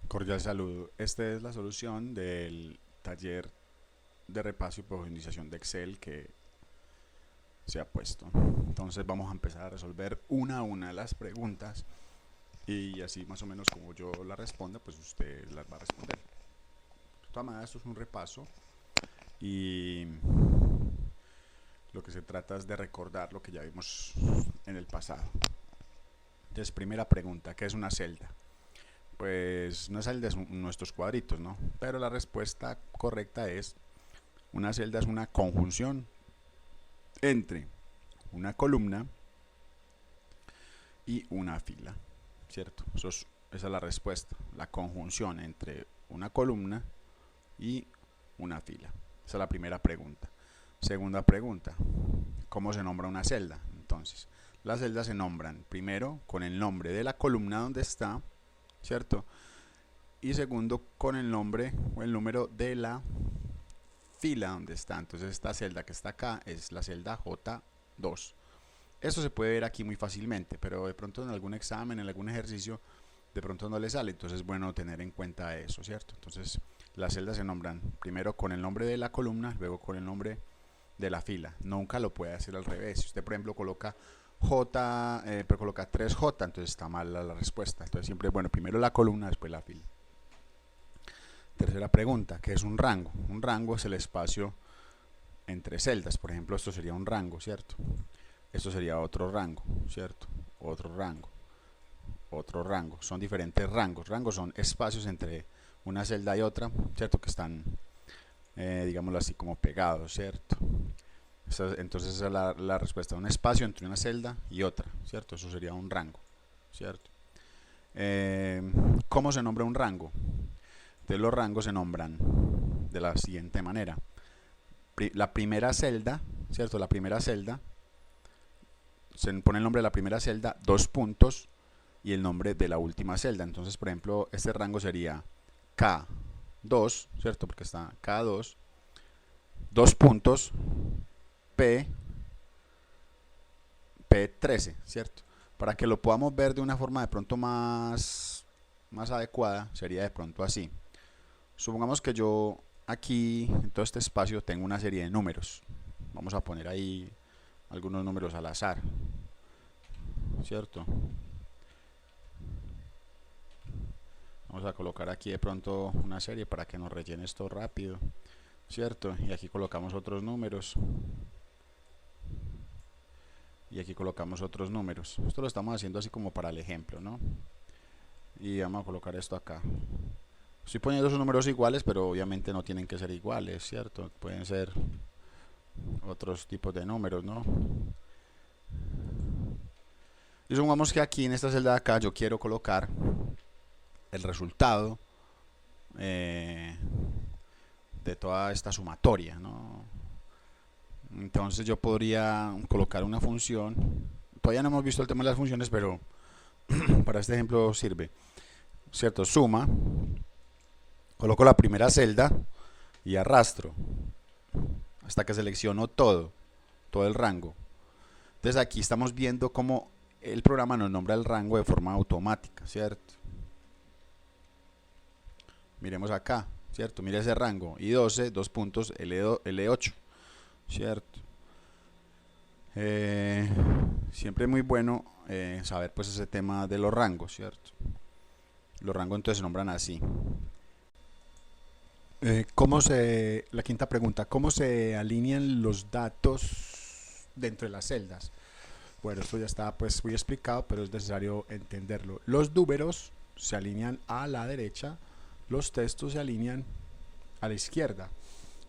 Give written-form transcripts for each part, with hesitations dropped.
Cordial saludo. Esta es la solución del taller de repaso y profundización de Excel que se ha puesto. Entonces vamos a empezar a resolver una a una las preguntas y así más o menos como yo las responda, pues usted las va a responder. De todas maneras, esto es un repaso y lo que se trata es de recordar lo que ya vimos en el pasado. Entonces, primera pregunta, ¿qué es una celda? Pues una celda es nuestros cuadritos, ¿no? Pero la respuesta correcta es: una celda es una conjunción entre una columna y una fila, ¿cierto? Esa es la respuesta, la conjunción entre una columna y una fila. Esa es la primera pregunta. Segunda pregunta, ¿cómo se nombra una celda? Entonces, las celdas se nombran primero con el nombre de la columna donde está, ¿cierto? Y segundo con el nombre o el número de la fila donde está. Entonces esta celda que está acá es la celda J2. Eso se puede ver aquí muy fácilmente, pero de pronto en algún examen, en algún ejercicio, de pronto no le sale. Entonces es bueno tener en cuenta eso, ¿cierto? Entonces las celdas se nombran primero con el nombre de la columna, luego con el nombre de la fila. Nunca lo puede hacer al revés. Si usted, por ejemplo, coloca J, pero coloca 3J, entonces está mal la respuesta. Entonces siempre, bueno, primero la columna, después la fila. Tercera pregunta, ¿qué es un rango? Un rango es el espacio entre celdas. Por ejemplo, esto sería un rango, ¿cierto? Esto sería otro rango, ¿cierto? Otro rango, otro rango. Son diferentes rangos. Rangos son espacios entre una celda y otra, ¿cierto? Que están, digámoslo así, como pegados, ¿cierto? Entonces esa es la respuesta. Un espacio entre una celda y otra, ¿cierto? Eso sería un rango, ¿cierto? ¿Cómo se nombra un rango? Entonces los rangos se nombran de la siguiente manera. La primera celda, ¿cierto? La primera celda, se pone el nombre de la primera celda, dos puntos y el nombre de la última celda. Entonces, por ejemplo, este rango sería K2, ¿cierto? Porque está K2, dos puntos, P13, ¿cierto? Para que lo podamos ver de una forma de pronto más adecuada, sería de pronto así. Supongamos que yo aquí, en todo este espacio, tengo una serie de números. Vamos a poner ahí algunos números al azar, ¿cierto? Vamos a colocar aquí de pronto una serie para que nos rellene esto rápido, ¿cierto? Y aquí colocamos otros números. Y aquí colocamos otros números. Esto lo estamos haciendo así como para el ejemplo, ¿no? Y vamos a colocar esto acá. Estoy poniendo esos números iguales, pero obviamente no tienen que ser iguales, ¿cierto? Pueden ser otros tipos de números, ¿no? Y supongamos que aquí en esta celda de acá yo quiero colocar el resultado de toda esta sumatoria, ¿no? Entonces yo podría colocar una función. Todavía no hemos visto el tema de las funciones, pero para este ejemplo sirve, ¿cierto? Suma, coloco la primera celda y arrastro hasta que selecciono todo el rango. Entonces aquí estamos viendo cómo el programa nos nombra el rango de forma automática, ¿cierto? Miremos acá, ¿cierto? Mire ese rango, I12, dos puntos, L8, ¿cierto? Siempre es muy bueno saber pues ese tema de los rangos, ¿cierto? Los rangos entonces se nombran así. La quinta pregunta, ¿cómo se alinean los datos dentro de las celdas? Bueno, esto ya está pues muy explicado, pero es necesario entenderlo. Los números se alinean a la derecha, los textos se alinean a la izquierda.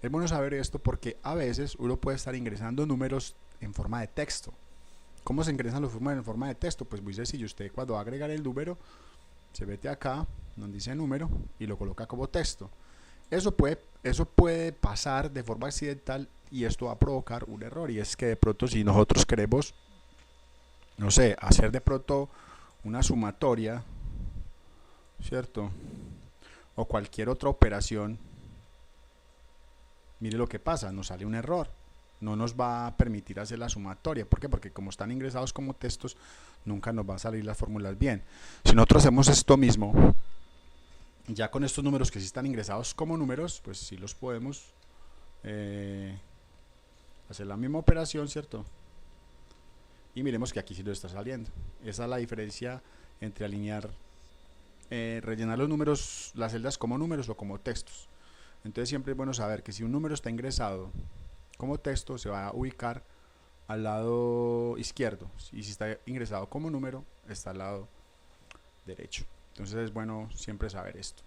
Es bueno saber esto porque a veces uno puede estar ingresando números en forma de texto. ¿Cómo se ingresan los números en forma de texto? Pues muy sencillo, usted cuando va a agregar el número, se mete acá, donde dice número, y lo coloca como texto. Eso puede pasar de forma accidental y esto va a provocar un error, y es que de pronto si nosotros queremos, no sé, hacer de pronto una sumatoria, ¿cierto? O cualquier otra operación, mire lo que pasa, nos sale un error. No nos va a permitir hacer la sumatoria. ¿Por qué? Porque como están ingresados como textos, nunca nos va a salir las fórmulas bien. Si nosotros hacemos esto mismo Ya con estos números que sí están ingresados como números, pues sí los podemos hacer la misma operación, ¿cierto? Y miremos que aquí sí lo está saliendo. Esa es la diferencia entre alinear, rellenar los números, las celdas como números o como textos. Entonces siempre es bueno saber que si un número está ingresado como texto, se va a ubicar al lado izquierdo, y si está ingresado como número, está al lado derecho. Entonces es bueno siempre saber esto.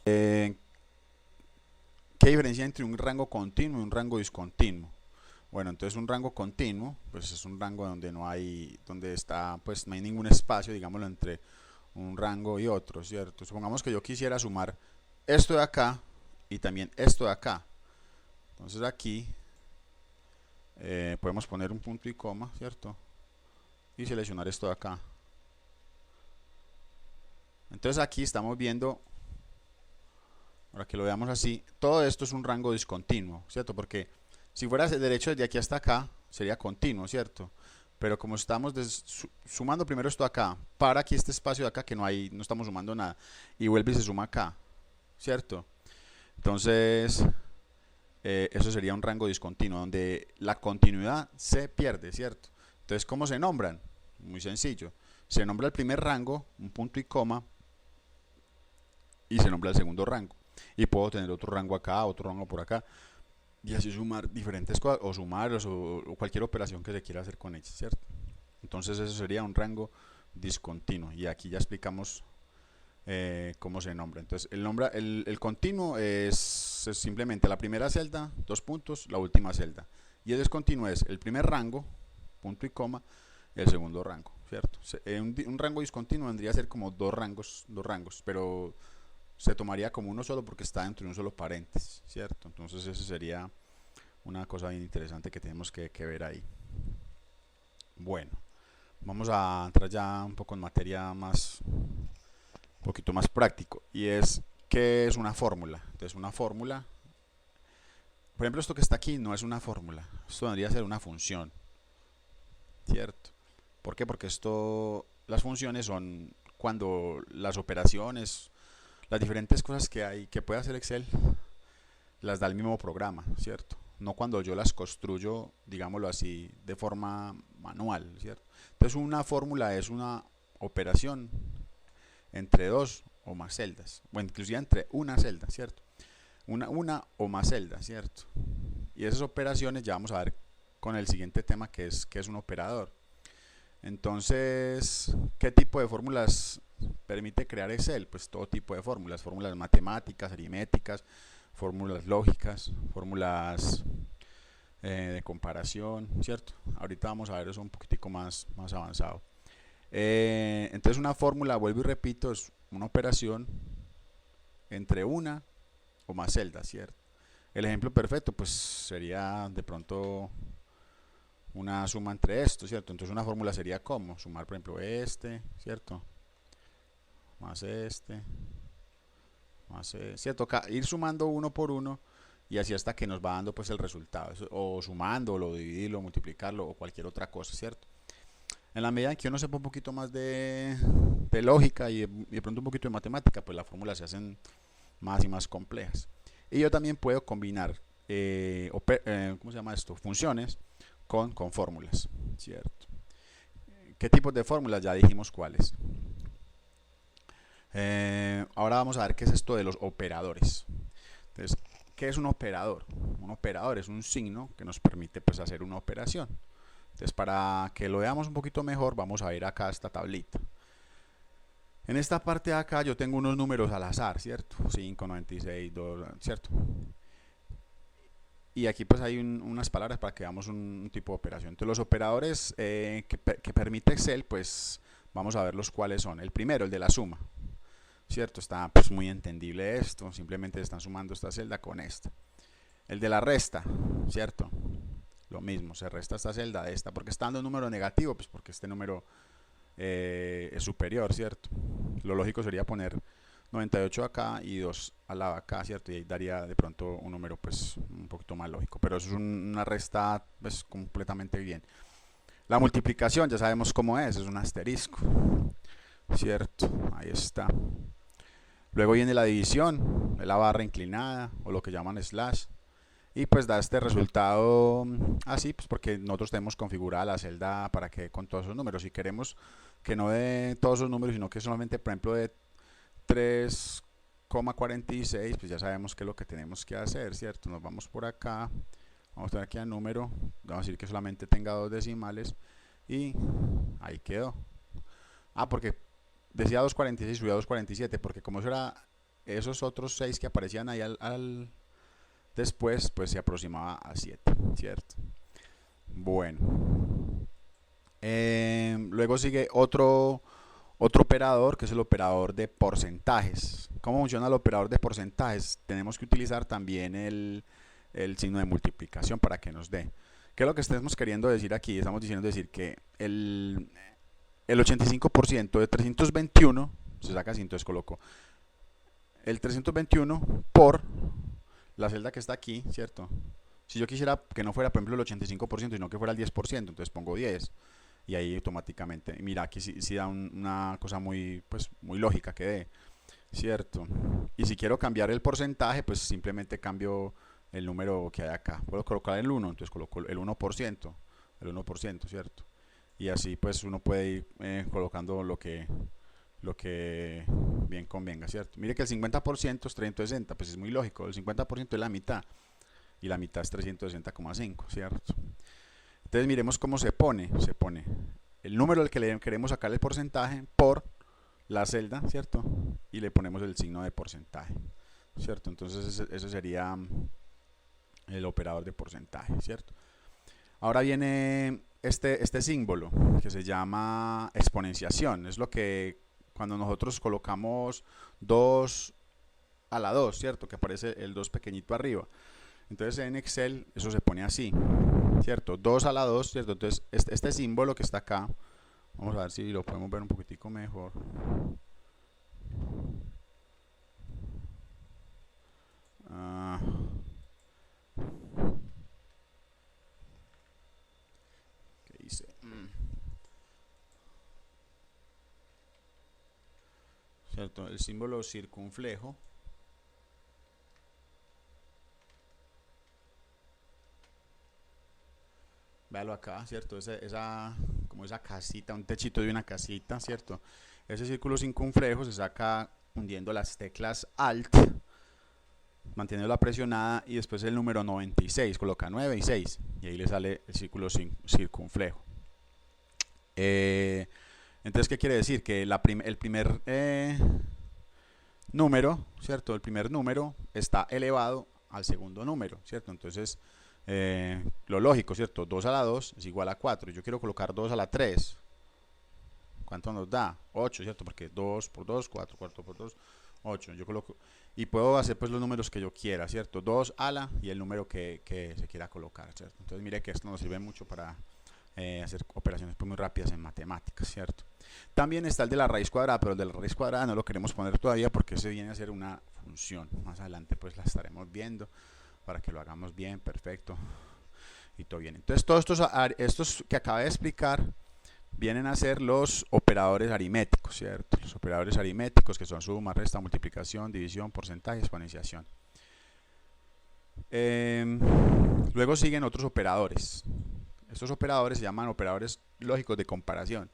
¿Qué diferencia entre un rango continuo y un rango discontinuo? Bueno, entonces un rango continuo, pues es un rango donde no hay, donde está, pues no hay ningún espacio, digámoslo, entre un rango y otro, ¿cierto? Supongamos que yo quisiera sumar esto de acá y también esto de acá. Entonces aquí podemos poner un punto y coma, ¿cierto? Y seleccionar esto de acá. Entonces aquí estamos viendo, para que lo veamos así, todo esto es un rango discontinuo, ¿cierto? Porque si fuera derecho desde aquí hasta acá, sería continuo, ¿cierto? Pero como estamos sumando primero esto acá, para aquí este espacio de acá que no hay, no estamos sumando nada, y vuelve y se suma acá, ¿cierto? Entonces, eso sería un rango discontinuo, donde la continuidad se pierde, ¿cierto? Entonces, ¿cómo se nombran? Muy sencillo. Se nombra el primer rango, un punto y coma, y se nombra el segundo rango. Y puedo tener otro rango acá, otro rango por acá, y así sumar diferentes cosas, o sumarlos, o cualquier operación que se quiera hacer con ellos, ¿cierto? Entonces eso sería un rango discontinuo, y aquí ya explicamos cómo se nombra. Entonces el continuo es simplemente la primera celda, dos puntos, la última celda, y el discontinuo es el primer rango, punto y coma, el segundo rango, ¿cierto? Un rango discontinuo vendría a ser como dos rangos, pero se tomaría como uno solo porque está dentro de un solo paréntesis, ¿cierto? Entonces eso sería una cosa bien interesante que tenemos que ver ahí. Bueno, vamos a entrar ya un poco en materia más, un poquito más práctico, y es ¿qué es una fórmula? Entonces una fórmula, por ejemplo, esto que está aquí no es una fórmula, esto debería ser una función, ¿cierto? ¿Por qué? Porque las funciones son cuando las operaciones, las diferentes cosas que hay, que puede hacer Excel, las da el mismo programa, ¿cierto? No cuando yo las construyo, digámoslo así, de forma manual, ¿cierto? Entonces una fórmula es una operación entre dos o más celdas, o inclusive entre una celda, ¿cierto? Una o más celdas, ¿cierto? Y esas operaciones ya vamos a ver con el siguiente tema, que es un operador. Entonces, ¿qué tipo de fórmulas permite crear Excel? Pues todo tipo de fórmulas, fórmulas matemáticas, aritméticas, fórmulas lógicas, fórmulas de comparación, ¿cierto? Ahorita vamos a ver eso un poquitico más avanzado. Entonces una fórmula, vuelvo y repito, es una operación entre una o más celdas, ¿cierto? El ejemplo perfecto pues sería de pronto una suma entre estos, ¿cierto? Entonces una fórmula sería como sumar, por ejemplo, este, ¿cierto? Más este, más ¿cierto? Ir sumando uno por uno y así hasta que nos va dando pues el resultado, o sumándolo, dividirlo, multiplicarlo o cualquier otra cosa, ¿cierto? En la medida en que uno sepa un poquito más de lógica y de pronto un poquito de matemática, pues las fórmulas se hacen más y más complejas. Y yo también puedo combinar, ¿cómo se llama esto? Funciones con fórmulas, ¿cierto? ¿Qué tipos de fórmulas? Ya dijimos cuáles. Ahora vamos a ver qué es esto de los operadores. Entonces, ¿qué es un operador? Un operador es un signo que nos permite pues hacer una operación. Entonces, para que lo veamos un poquito mejor, vamos a ver acá esta tablita. En esta parte de acá yo tengo unos números al azar, ¿cierto? 5, 96, 2, ¿cierto? Y aquí pues hay unas palabras para que veamos un tipo de operación. Entonces los operadores que permite Excel, pues vamos a ver los cuáles son. El primero, el de la suma, ¿cierto? Está pues muy entendible esto, simplemente están sumando esta celda con esta. El de la resta, ¿cierto? Lo mismo, se resta esta celda de esta, porque está dando un número negativo, pues porque este número es superior, ¿cierto? Lo lógico sería poner 98 acá y 2 al lado acá, ¿cierto? Y ahí daría de pronto un número pues un poquito más lógico, pero eso es una resta pues completamente bien. La multiplicación ya sabemos cómo es un asterisco. cierto, ahí está. Luego viene la división, la barra inclinada o lo que llaman slash, y pues da este resultado así, pues porque nosotros tenemos configurada la celda para que con todos esos números. Si queremos que no dé todos esos números, sino que solamente, por ejemplo, de 3,46, pues ya sabemos qué es lo que tenemos que hacer, ¿cierto? Nos vamos por acá, vamos a dar aquí al número, vamos a decir que solamente tenga 2 decimales y ahí quedó. Ah, porque decía 2,46, subía a 2,47, porque como eso era esos otros 6 que aparecían ahí después, pues se aproximaba a 7, ¿cierto? Bueno, luego sigue otro operador, que es el operador de porcentajes. ¿Cómo funciona el operador de porcentajes? Tenemos que utilizar también el signo de multiplicación para que nos dé. ¿Qué es lo que estamos queriendo decir aquí? Estamos diciendo decir que el 85% de 321 se saca así, entonces coloco el 321 por la celda que está aquí, ¿cierto? Si yo quisiera que no fuera, por ejemplo, el 85%, sino que fuera el 10%, entonces pongo 10 y ahí automáticamente, mira, aquí sí da una cosa muy, pues, muy lógica que dé, ¿cierto? Y si quiero cambiar el porcentaje, pues simplemente cambio el número que hay acá. Puedo colocar el 1, entonces coloco el 1%, ¿cierto? Y así pues uno puede ir colocando lo que bien convenga, ¿cierto? Mire que el 50% es 360, pues es muy lógico, el 50% es la mitad y la mitad es 360,5, ¿cierto? Entonces miremos cómo se pone el número al que le queremos sacar el porcentaje por la celda, ¿cierto? Y le ponemos el signo de porcentaje, ¿cierto? Entonces ese sería el operador de porcentaje, ¿cierto? Ahora viene este símbolo que se llama exponenciación, es lo que cuando nosotros colocamos 2 a la 2, ¿cierto? Que aparece el 2 pequeñito arriba. Entonces en Excel eso se pone así, ¿cierto? 2 a la 2, ¿cierto? Entonces este símbolo que está acá, vamos a ver si lo podemos ver un poquitico mejor. ¿Qué dice? ¿Cierto? El símbolo circunflejo. Véalo acá, ¿cierto? Como esa casita, un techito de una casita, ¿cierto? Ese círculo circunflejo se saca hundiendo las teclas Alt, manteniéndola presionada y después el número 96, coloca 9 y 6 y ahí le sale el círculo circunflejo. Entonces, ¿qué quiere decir? Que el primer número, ¿cierto? El primer número está elevado al segundo número, ¿cierto? Entonces, lo lógico, ¿cierto? 2 a la 2 es igual a 4. Yo quiero colocar 2 a la 3. ¿Cuánto nos da? 8, ¿cierto? Porque 2 por 2, 4, 4 por 2, 8. Yo coloco, y puedo hacer pues los números que yo quiera, ¿cierto? 2 a la y el número que se quiera colocar, ¿cierto? Entonces mire que esto nos sirve mucho para hacer operaciones pues, muy rápidas en matemáticas, ¿cierto? También está el de la raíz cuadrada, pero el de la raíz cuadrada no lo queremos poner todavía porque ese viene a ser una función. Más adelante pues la estaremos viendo para que lo hagamos bien, perfecto y todo bien. Entonces todos estos que acabé de explicar vienen a ser los operadores aritméticos, ¿cierto? Los operadores aritméticos que son suma, resta, multiplicación, división, porcentaje, exponenciación. Luego siguen otros operadores. Estos operadores se llaman operadores lógicos de comparación.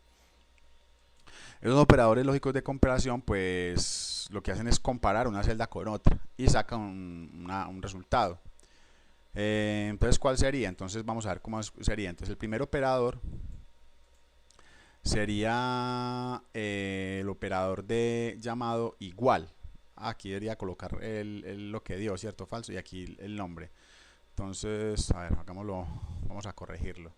Esos operadores lógicos de comparación, pues lo que hacen es comparar una celda con otra y sacan un resultado. Entonces, ¿cuál sería? Entonces, vamos a ver cómo sería. Entonces, el primer operador sería el operador de llamado igual. Aquí debería colocar lo que dio, ¿cierto? Falso. Y aquí el nombre. Entonces, a ver, hagámoslo. Vamos a corregirlo.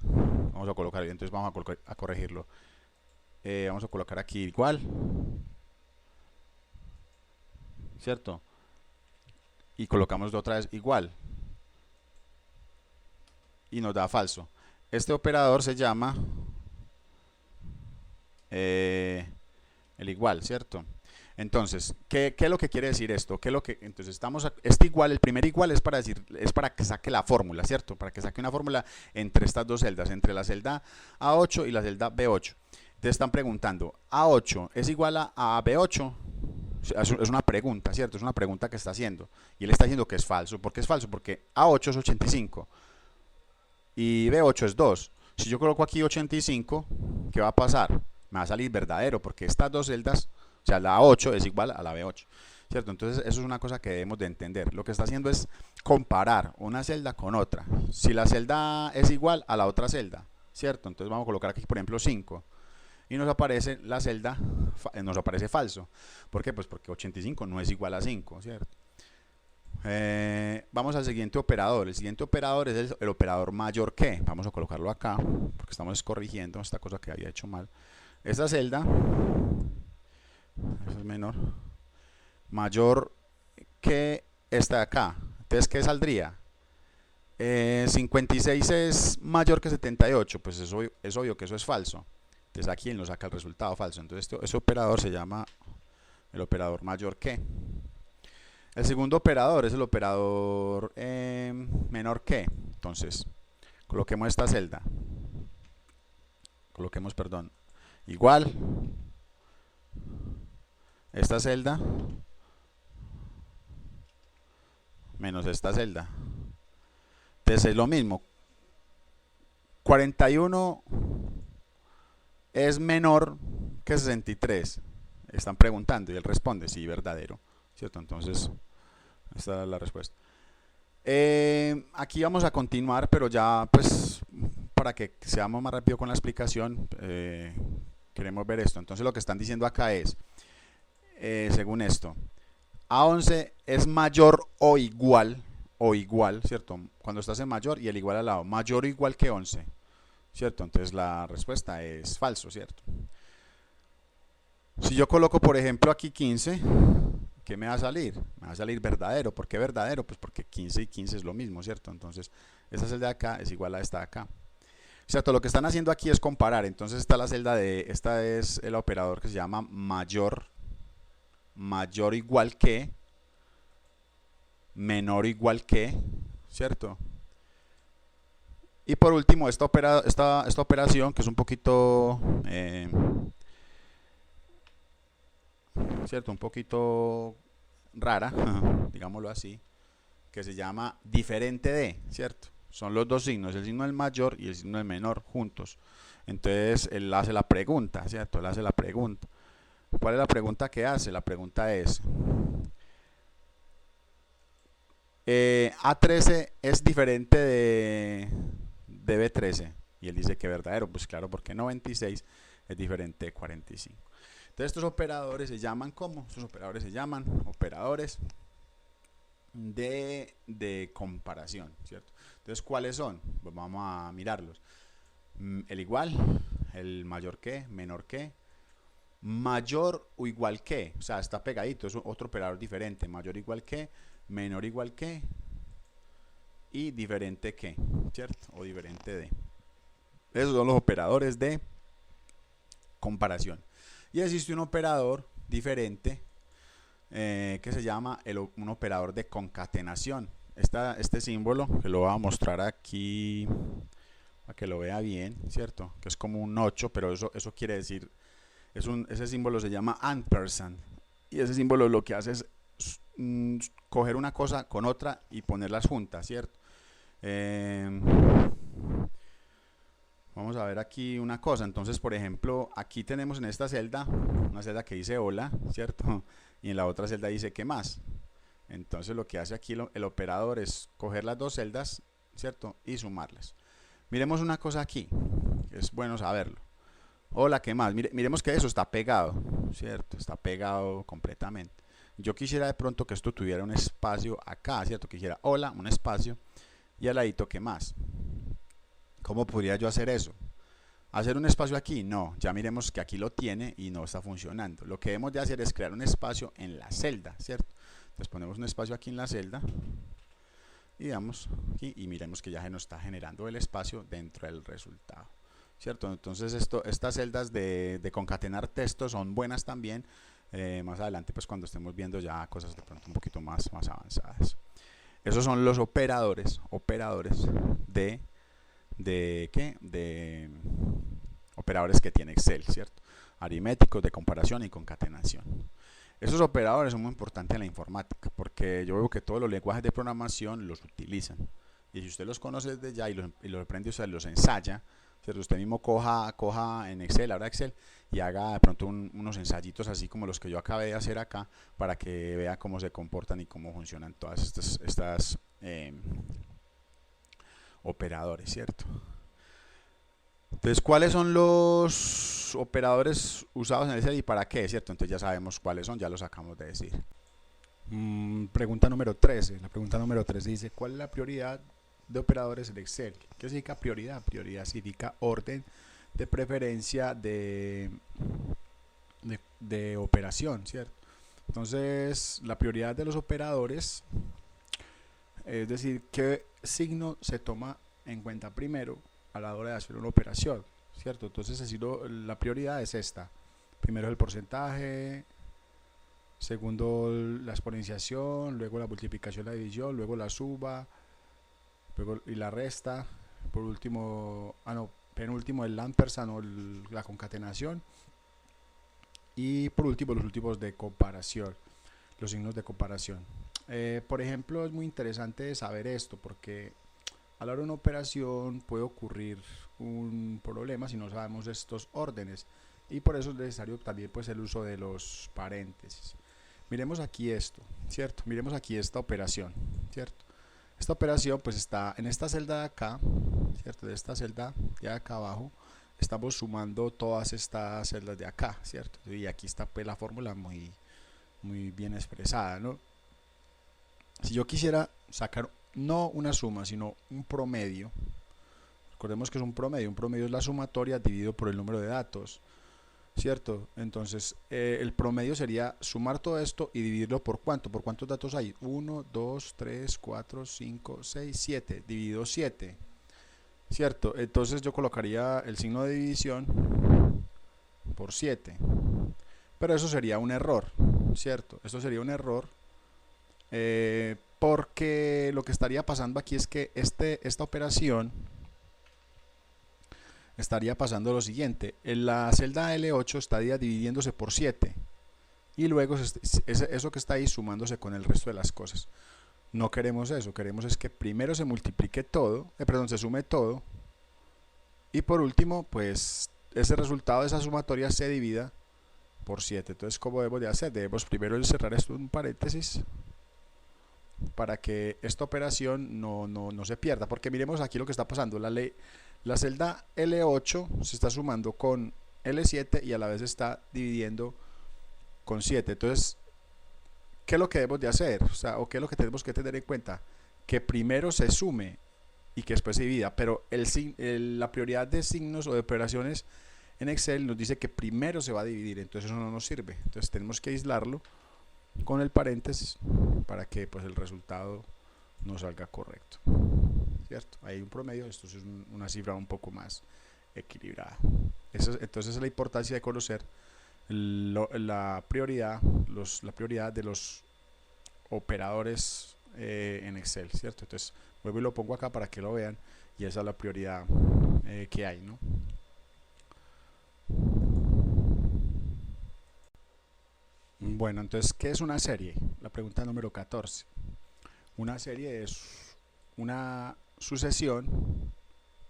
Vamos a colocar, entonces vamos a corregirlo. Vamos a colocar aquí igual. ¿Cierto? Y colocamos de otra vez igual. Y nos da falso. Este operador se llama el igual, ¿cierto? Entonces, ¿qué es lo que quiere decir esto? Entonces este igual, el primer igual es para que saque la fórmula, ¿cierto? Para que saque una fórmula entre estas dos celdas, entre la celda A8 y la celda B8. Te están preguntando, ¿A8 es igual a B8? Es una pregunta, ¿cierto? Es una pregunta que está haciendo. Y él está diciendo que es falso. ¿Por qué es falso? Porque A8 es 85 y B8 es 2. Si yo coloco aquí 85, ¿qué va a pasar? Me va a salir verdadero, porque estas dos celdas, o sea, la A8 es igual a la B8, ¿cierto? Entonces eso es una cosa que debemos de entender. Lo que está haciendo es comparar una celda con otra. Si la celda es igual a la otra celda, ¿cierto? Entonces vamos a colocar aquí, por ejemplo, 5. Y nos aparece la celda, nos aparece falso. ¿Por qué? Pues porque 85 no es igual a 5, ¿cierto? Vamos al siguiente operador. El siguiente operador es el operador mayor que. Vamos a colocarlo acá, porque estamos corrigiendo esta cosa que había hecho mal. Esta celda, esa es menor, mayor que esta de acá. Entonces, ¿qué saldría? 56 es mayor que 78. Pues es obvio que eso es falso. Entonces aquí él nos saca el resultado falso. Entonces ese operador se llama el operador mayor que. El segundo operador es el operador menor que. Entonces, coloquemos esta celda. Coloquemos, perdón, igual. Esta celda menos esta celda. Entonces es lo mismo. 41 es menor que 63. Están preguntando y él responde, sí, verdadero, ¿cierto? Entonces, esta es la respuesta. Aquí vamos a continuar, pero ya pues para que seamos más rápido con la explicación, queremos ver esto. Entonces lo que están diciendo acá es, según esto, A11 es mayor o igual, ¿cierto? Cuando estás en mayor y el igual al lado, mayor o igual que 11, ¿cierto? Entonces la respuesta es falso, ¿cierto? Si yo coloco, por ejemplo, aquí 15, ¿qué me va a salir? Me va a salir verdadero. ¿Por qué verdadero? Pues porque 15 y 15 es lo mismo, ¿cierto? Entonces, esta celda de acá es igual a esta de acá. ¿Cierto? Lo que están haciendo aquí es comparar. Entonces, está la celda esta es el operador que se llama mayor o igual que, menor o igual que, ¿cierto? Y por último, esta operación que es un poquito, ¿cierto? Un poquito rara, digámoslo así, que se llama diferente de, ¿cierto? Son los dos signos, el signo del mayor y el signo del menor juntos. Entonces él hace la pregunta, ¿cierto? Él hace la pregunta. ¿Cuál es la pregunta que hace? La pregunta es, A13 es diferente de B13. Y él dice que verdadero, pues claro, porque 96 es diferente de 45. Entonces estos operadores se llaman ¿cómo? Estos operadores se llaman operadores de comparación, ¿cierto? Entonces, ¿cuáles son? Pues vamos a mirarlos. El igual, el mayor que, menor que, mayor o igual que, o sea, está pegadito, es otro operador diferente, mayor igual que, menor igual que y diferente que, ¿cierto? O diferente de. Esos son los operadores de comparación. Y existe un operador diferente que se llama un operador de concatenación. Este símbolo, que lo voy a mostrar aquí para que lo vea bien, ¿cierto? Que es como un 8, pero eso quiere decir, ese símbolo se llama ampersand. Y ese símbolo lo que hace es coger una cosa con otra y ponerlas juntas, ¿cierto? Vamos a ver aquí una cosa. Entonces, por ejemplo, aquí tenemos en esta celda una celda que dice hola, ¿cierto? Y en la otra celda dice ¿qué más? Entonces lo que hace aquí el operador es coger las dos celdas, ¿cierto? Y sumarlas. Miremos una cosa aquí, que es bueno saberlo. Hola, ¿qué más? Miremos que eso está pegado, ¿cierto? Está pegado completamente. Yo quisiera de pronto que esto tuviera un espacio acá, ¿cierto? Quisiera hola, un espacio, y al ladito ¿qué más? ¿Cómo podría yo hacer eso? ¿Hacer un espacio aquí? No, ya miremos que aquí lo tiene y no está funcionando. Lo que debemos de hacer es crear un espacio en la celda, ¿cierto? Entonces ponemos un espacio aquí en la celda y damos aquí y miremos que ya se nos está generando el espacio dentro del resultado, ¿cierto? Entonces estas celdas de concatenar textos son buenas también más adelante pues cuando estemos viendo ya cosas de pronto un poquito más avanzadas. Esos son los operadores de operadores que tiene Excel, ¿cierto? Aritméticos, de comparación y concatenación. Esos operadores son muy importantes en la informática porque yo veo que todos los lenguajes de programación los utilizan. Y si usted los conoce desde ya y los aprende, usted los ensaya, ¿cierto? Usted mismo coja en Excel, abra Excel y haga de pronto unos ensayitos así como los que yo acabé de hacer acá para que vea cómo se comportan y cómo funcionan todas estas operadores, ¿cierto? Entonces, ¿cuáles son los operadores usados en Excel y para qué, ¿cierto? Entonces ya sabemos cuáles son, ya los acabamos de decir. Pregunta número 13. La pregunta número 13 dice, ¿cuál es la prioridad de operadores en Excel? ¿Qué significa prioridad? Prioridad significa orden de preferencia de operación, ¿cierto? Entonces, la prioridad de los operadores, es decir, qué signo se toma en cuenta primero a la hora de hacer una operación, ¿cierto? Entonces, la prioridad es esta. Primero el porcentaje, segundo la exponenciación, luego la multiplicación, la división, luego la suma, luego y la resta, por último, penúltimo el ampersand o la concatenación, y por último los últimos de comparación, los signos de comparación. Por ejemplo, es muy interesante saber esto porque a la hora de una operación puede ocurrir un problema si no sabemos estos órdenes, y por eso es necesario también pues el uso de los paréntesis. Miremos aquí esto, ¿cierto? Miremos aquí esta operación, ¿cierto? Esta operación pues está en esta celda de acá, ¿cierto? De esta celda de acá abajo estamos sumando todas estas celdas de acá, ¿cierto? Y aquí está pues la fórmula muy bien expresada, ¿no? Si yo quisiera sacar no una suma, sino un promedio, recordemos que es un promedio es la sumatoria dividido por el número de datos, ¿cierto? Entonces el promedio sería sumar todo esto y dividirlo por ¿cuánto? ¿Por cuántos datos hay? 1, 2, 3, 4, 5, 6, 7, dividido 7, ¿cierto? Entonces yo colocaría el signo de división por 7, pero eso sería un error, ¿cierto? Esto sería un error porque lo que estaría pasando aquí es que esta operación estaría pasando lo siguiente: en la celda L8 estaría dividiéndose por 7 y luego eso que está ahí sumándose con el resto de las cosas. No queremos eso, queremos es que primero se multiplique todo, se sume todo, y por último pues ese resultado de esa sumatoria se divida por 7. Entonces, ¿cómo debemos de hacer? Debemos primero encerrar esto en un paréntesis para que esta operación no se pierda, porque miremos aquí lo que está pasando. La celda L8 se está sumando con L7 y a la vez está dividiendo con 7. Entonces, ¿qué es lo que debemos de hacer? O qué es lo que tenemos que tener en cuenta: que primero se sume y que después se divida, pero la prioridad de signos o de operaciones en Excel nos dice que primero se va a dividir, entonces eso no nos sirve. Entonces tenemos que aislarlo con el paréntesis para que pues el resultado nos salga correcto, ¿cierto? Hay un promedio, esto es una cifra un poco más equilibrada. Entonces es la importancia de conocer la prioridad de los operadores en Excel, ¿cierto? Entonces vuelvo y lo pongo acá para que lo vean, y esa es la prioridad que hay, ¿no? Bueno, entonces, ¿qué es una serie? La pregunta número 14. Una serie es una sucesión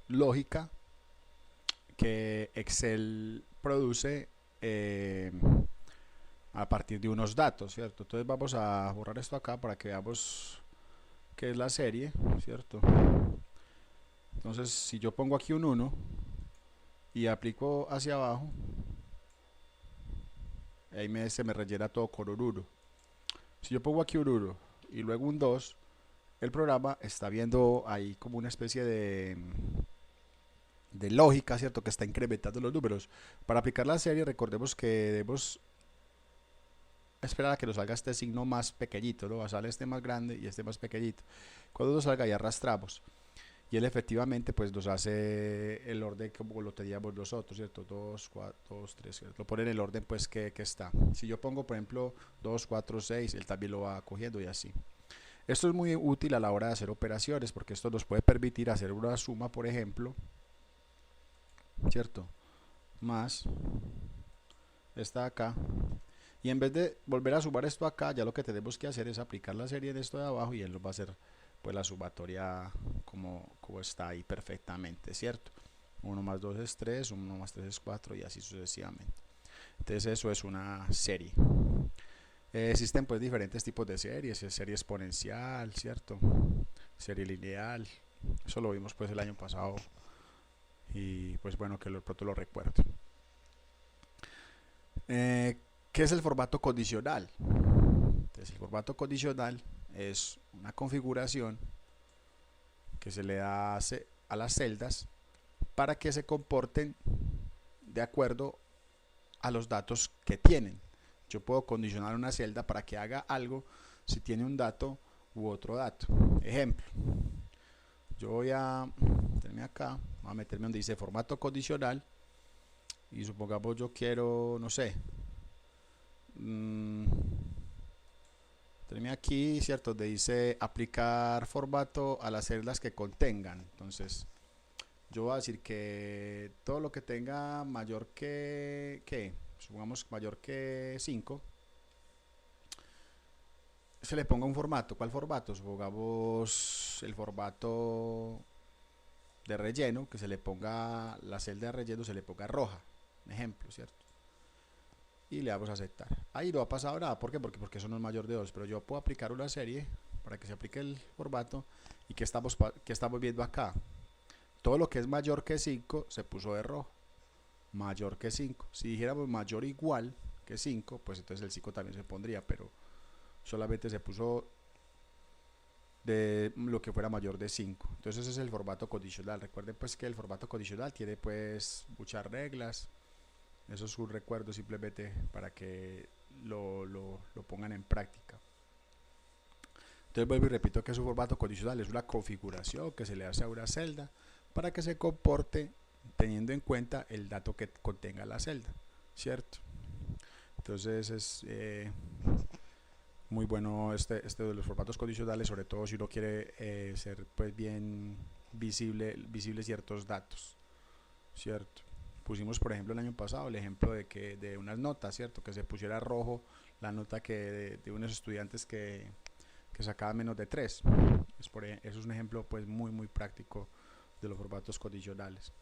lógica que Excel produce a partir de unos datos, ¿cierto? Entonces vamos a borrar esto acá para que veamos qué es la serie, ¿cierto? Entonces, si yo pongo aquí un 1 y aplico hacia abajo, ahí se me rellena todo con un 1. Si yo pongo aquí un 1 y luego un 2, el programa está viendo ahí como una especie de lógica, ¿cierto? Que está incrementando los números. Para aplicar la serie, recordemos que debemos esperar a que nos salga este signo más pequeñito, ¿no? Sale este más grande y este más pequeñito. Cuando nos salga, ya arrastramos. y él efectivamente pues nos hace el orden como lo teníamos nosotros, ¿cierto? 2, 4, 2, 3, ¿cierto? Lo pone en el orden pues que está. Si yo pongo por ejemplo 2, 4, 6, él también lo va cogiendo y así. Esto es muy útil a la hora de hacer operaciones porque esto nos puede permitir hacer una suma, por ejemplo, ¿cierto? Más esta de acá. Y en vez de volver a sumar esto acá, ya lo que tenemos que hacer es aplicar la serie en esto de abajo y él nos va a hacer pues la sumatoria como está ahí perfectamente, ¿cierto? 1 más 2 es 3, 1 más 3 es 4 y así sucesivamente. Entonces eso es una serie. Existen pues diferentes tipos de series, serie exponencial, ¿cierto? Serie lineal, eso lo vimos pues el año pasado y pues bueno que pronto lo recuerdo. ¿Qué es el formato condicional? Entonces el formato condicional es una configuración que se le da a las celdas para que se comporten de acuerdo a los datos que tienen. Yo puedo condicionar una celda para que haga algo si tiene un dato u otro dato. Ejemplo, yo voy a meterme acá, voy a meterme donde dice formato condicional y supongamos yo quiero, no sé, meterme aquí, ¿cierto? Donde dice aplicar formato a las celdas que contengan. Entonces, yo voy a decir que todo lo que tenga mayor que supongamos mayor que 5, se le ponga un formato. ¿Cuál formato? Supongamos el formato de relleno, que se le ponga la celda de relleno, se le ponga roja, un ejemplo, ¿cierto? Y le damos a aceptar. Ahí no ha pasado nada, ¿por qué? Porque eso no es mayor de 2, pero yo puedo aplicar una serie para que se aplique el formato. ¿Y qué estamos viendo acá? Todo lo que es mayor que 5 se puso de rojo. Mayor que 5. Si dijéramos mayor o igual que 5, pues entonces el 5 también se pondría, pero solamente se puso de lo que fuera mayor de 5. Entonces ese es el formato condicional. Recuerden pues que el formato condicional tiene pues muchas reglas. Eso es un recuerdo simplemente para que lo pongan en práctica. Entonces vuelvo y repito que su formato condicional es una configuración que se le hace a una celda para que se comporte teniendo en cuenta el dato que contenga la celda, ¿cierto? Entonces es muy bueno este de los formatos condicionales, sobre todo si uno quiere ser pues bien visible ciertos datos, ¿cierto? Pusimos por ejemplo el año pasado el ejemplo de unas notas, ¿cierto? Que se pusiera rojo la nota de unos estudiantes que sacaban menos de 3. Eso es un ejemplo pues muy práctico de los formatos condicionales.